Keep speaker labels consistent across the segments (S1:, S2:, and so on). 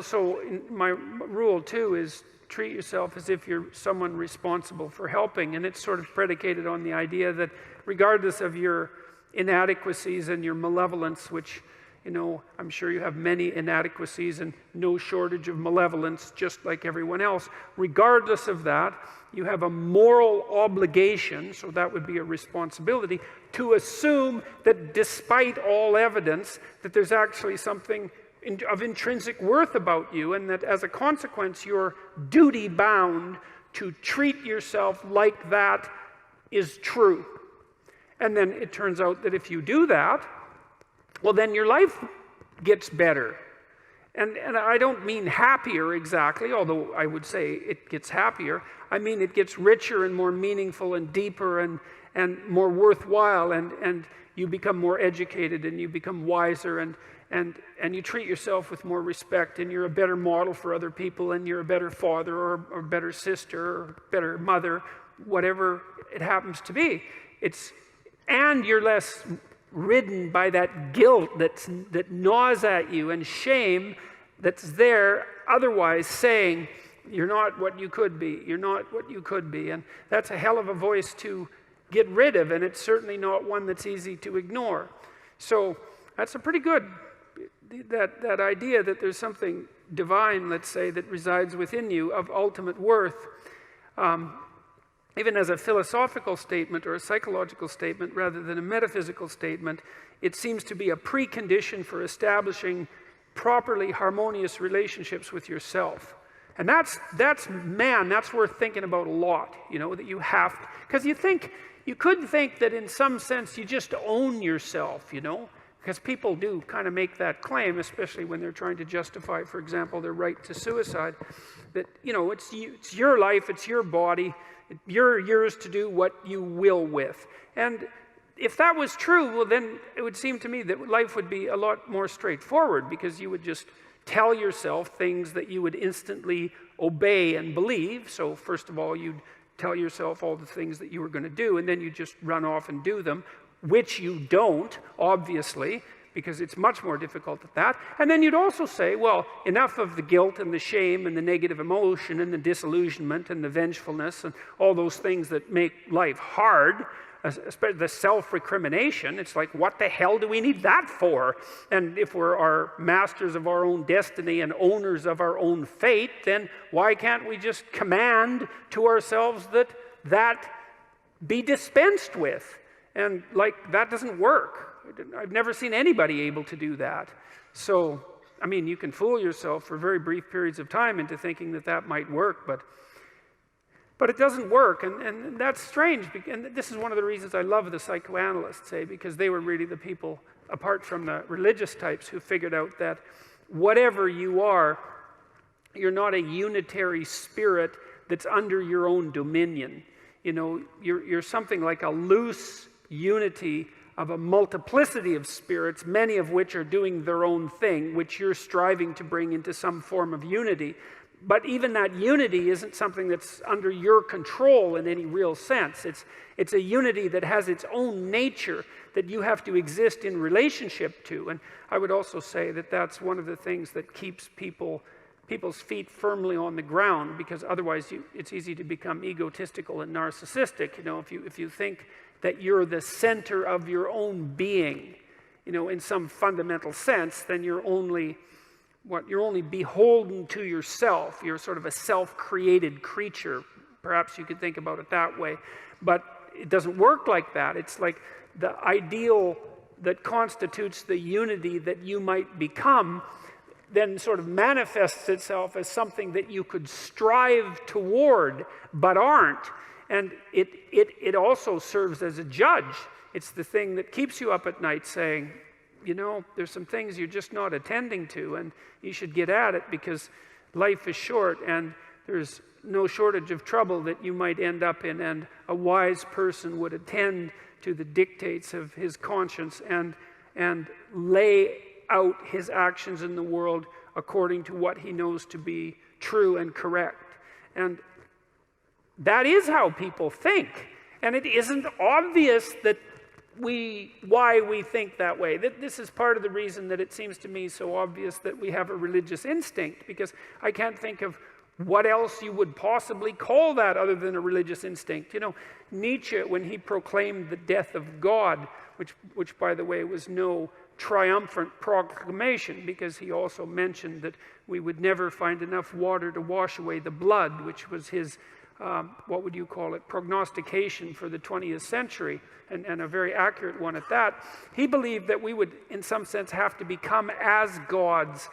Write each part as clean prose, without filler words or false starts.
S1: so my rule too is treat yourself as if you're someone responsible for helping. And it's sort of predicated on the idea that regardless of your inadequacies and your malevolence, which, I'm sure you have many inadequacies and no shortage of malevolence, just like everyone else. Regardless of that, you have a moral obligation, so that would be a responsibility, to assume that despite all evidence, that there's actually something of intrinsic worth about you, and that as a consequence, you're duty-bound to treat yourself like that is true. And then it turns out that if you do that, well, then your life gets better. And I don't mean happier exactly, although I would say it gets happier. I mean it gets richer and more meaningful and deeper and more worthwhile, and you become more educated and you become wiser, and you treat yourself with more respect, and you're a better model for other people, and you're a better father or better sister or better mother, whatever it happens to be. And you're less ridden by that guilt that gnaws at you, and shame that's there otherwise saying, you're not what you could be, you're not what you could be. And that's a hell of a voice to get rid of, and it's certainly not one that's easy to ignore. So that's a pretty good, that idea that there's something divine, let's say, that resides within you of ultimate worth. Even as a philosophical statement or a psychological statement rather than a metaphysical statement, it seems to be a precondition for establishing properly harmonious relationships with yourself. And that's worth thinking about a lot, that you have, because you could think that in some sense you just own yourself, because people do kind of make that claim, especially when they're trying to justify, for example, their right to suicide, that, it's your life, it's your body, you're yours to do what you will with. And if that was true, well, then it would seem to me that life would be a lot more straightforward, because you would just tell yourself things that you would instantly obey and believe. So first of all, you'd tell yourself all the things that you were going to do, and then you just run off and do them, which you don't, obviously, because it's much more difficult at that. And then you'd also say, well, enough of the guilt and the shame and the negative emotion and the disillusionment and the vengefulness and all those things that make life hard, especially the self-recrimination. It's like, what the hell do we need that for? And if we're our masters of our own destiny and owners of our own fate, then why can't we just command to ourselves that be dispensed with? And that doesn't work. I've never seen anybody able to do that. So, you can fool yourself for very brief periods of time into thinking that might work, but it doesn't work, and that's strange. And this is one of the reasons I love the psychoanalysts, because they were really the people, apart from the religious types, who figured out that whatever you are, you're not a unitary spirit that's under your own dominion. You're something like a loose unity of a multiplicity of spirits, many of which are doing their own thing, which you're striving to bring into some form of unity. But even that unity isn't something that's under your control in any real sense. It's a unity that has its own nature that you have to exist in relationship to. And I would also say that that's one of the things that keeps people's feet firmly on the ground, because otherwise it's easy to become egotistical and narcissistic. If you think that you're the center of your own being, in some fundamental sense, then you're only beholden to yourself. You're sort of a self-created creature. Perhaps you could think about it that way. But it doesn't work like that. It's like the ideal that constitutes the unity that you might become then sort of manifests itself as something that you could strive toward, but aren't. And it also serves as a judge. It's the thing that keeps you up at night saying, there's some things you're just not attending to, and you should get at it, because life is short and there's no shortage of trouble that you might end up in, and a wise person would attend to the dictates of his conscience and lay out his actions in the world according to what he knows to be true and correct. And that is how people think. And it isn't obvious that why we think that way. This is part of the reason that it seems to me so obvious that we have a religious instinct, because I can't think of what else you would possibly call that other than a religious instinct. You know, Nietzsche, when he proclaimed the death of God, which by the way was no triumphant proclamation, because he also mentioned that we would never find enough water to wash away the blood, which was his, what would you call it, prognostication for the 20th century, and a very accurate one at that. He believed that we would, in some sense, have to become as gods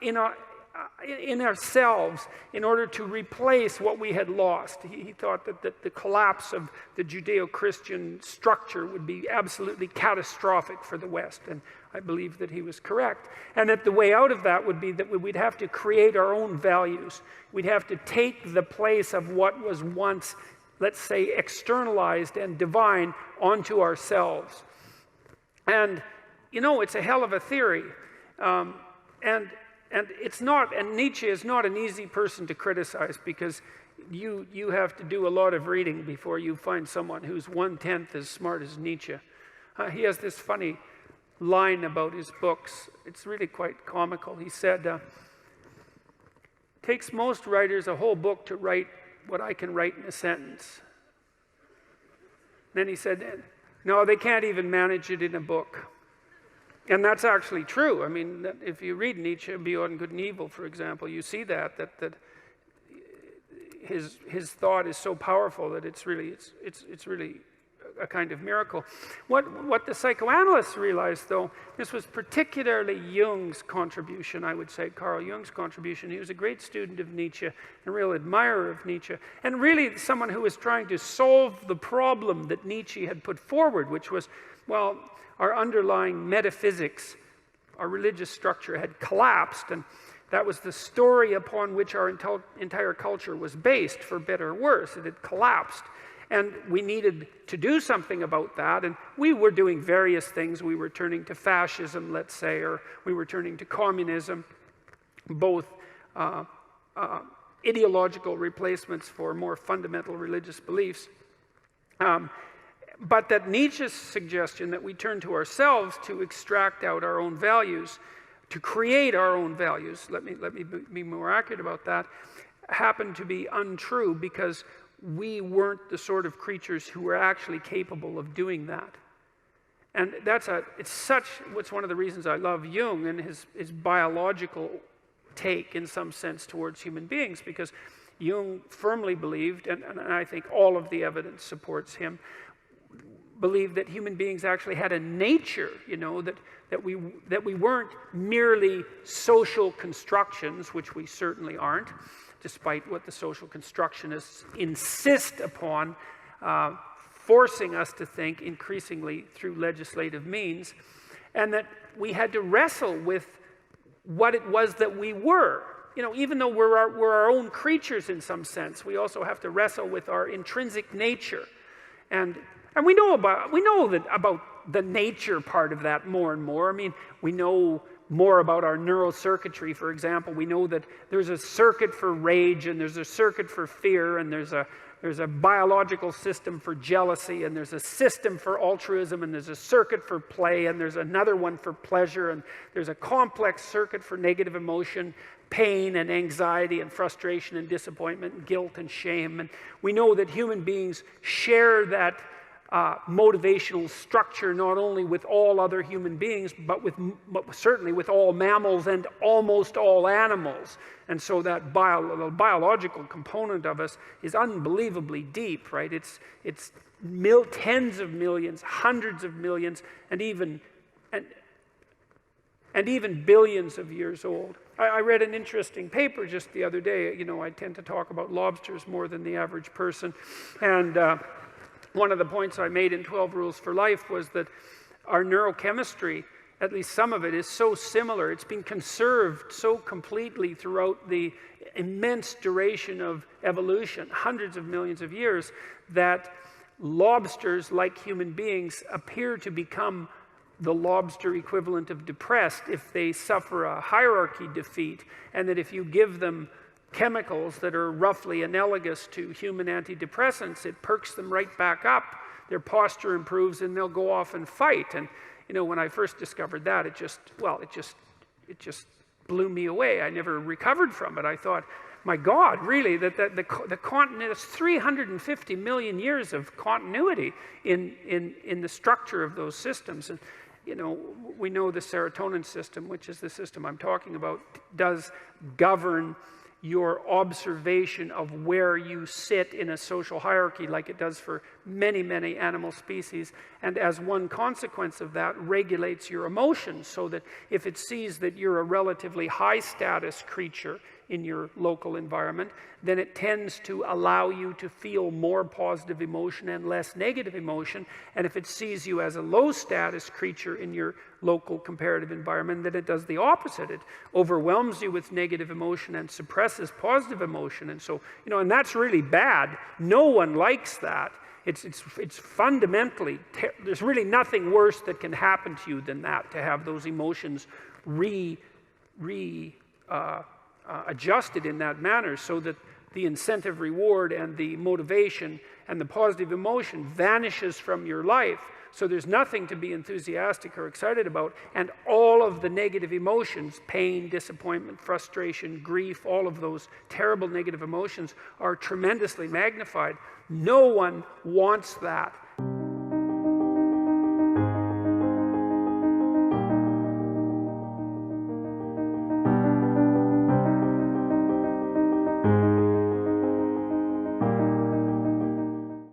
S1: in ourselves in order to replace what we had lost. He thought that the collapse of the Judeo-Christian structure would be absolutely catastrophic for the West, and I believe that he was correct. And that the way out of that would be that we'd have to create our own values. We'd have to take the place of what was once, let's say, externalized and divine onto ourselves. And, you know, it's a hell of a theory. And it's not, and Nietzsche is not an easy person to criticize, because you have to do a lot of reading before you find someone who's 1/10 as smart as Nietzsche. He has this funny line about his books. It's really quite comical. He said, it takes most writers a whole book to write what I can write in a sentence. Then he said, no, they can't even manage it in a book. And that's actually true. I mean, if you read Nietzsche, Beyond Good and Evil, for example, you see that his thought is so powerful that it's really a kind of miracle. What the psychoanalysts realized, though, this was particularly Jung's contribution, I would say, Carl Jung's contribution. He was a great student of Nietzsche, a real admirer of Nietzsche, and really someone who was trying to solve the problem that Nietzsche had put forward, which was, well, our underlying metaphysics, our religious structure had collapsed, and that was the story upon which our entire culture was based, for better or worse. It had collapsed, and we needed to do something about that, and we were doing various things. We were turning to fascism, let's say, or we were turning to communism, both ideological replacements for more fundamental religious beliefs. But that Nietzsche's suggestion that we turn to ourselves to extract out our own values, to create our own values, let me be more accurate about that, happened to be untrue, because we weren't the sort of creatures who were actually capable of doing that. And it's one of the reasons I love Jung and his biological take, in some sense, towards human beings, because Jung firmly believed, and I think all of the evidence supports him, believed that human beings actually had a nature, you know, that we weren't merely social constructions, which we certainly aren't, despite what the social constructionists insist upon, forcing us to think increasingly through legislative means, and that we had to wrestle with what it was that we were. You know, even though we're our own creatures in some sense, we also have to wrestle with our intrinsic nature. And we know about the nature part of that more and more. I mean, we know more about our neurocircuitry, for example. We know that there's a circuit for rage, and there's a circuit for fear, and there's a biological system for jealousy, and there's a system for altruism, and there's a circuit for play, and there's another one for pleasure, and there's a complex circuit for negative emotion, pain and anxiety and frustration and disappointment and guilt and shame. And we know that human beings share that motivational structure not only with all other human beings, but certainly with all mammals and almost all animals. And so that biological component of us is unbelievably deep, right? It's tens of millions, hundreds of millions, and even billions of years old. I read an interesting paper just the other day. You know, I tend to talk about lobsters more than the average person, and one of the points I made in 12 Rules for Life was that our neurochemistry, at least some of it, is so similar. It's been conserved so completely throughout the immense duration of evolution, hundreds of millions of years, that lobsters, like human beings, appear to become the lobster equivalent of depressed if they suffer a hierarchy defeat, and that if you give them chemicals that are roughly analogous to human antidepressants, it perks them right back up their posture improves, and they'll go off and fight. And you know, when I first discovered that, it just blew me away. I never recovered from it. I thought, my God, really, that the continent, it's 350 million years of continuity in the structure of those systems. And you know, we know the serotonin system, which is the system I'm talking about, does govern your observation of where you sit in a social hierarchy, like it does for many, many animal species. And as one consequence of that, regulates your emotions, so that if it sees that you're a relatively high status creature in your local environment, then it tends to allow you to feel more positive emotion and less negative emotion. And if it sees you as a low status creature in your local comparative environment, then it does the opposite. It overwhelms you with negative emotion and suppresses positive emotion. And so, you know, and that's really bad. No one likes that. It's fundamentally, there's really nothing worse that can happen to you than that, to have those emotions adjusted in that manner, so that the incentive reward and the motivation and the positive emotion vanishes from your life. So there's nothing to be enthusiastic or excited about, and all of the negative emotions, pain, disappointment, frustration, grief, all of those terrible negative emotions are tremendously magnified. No one wants that.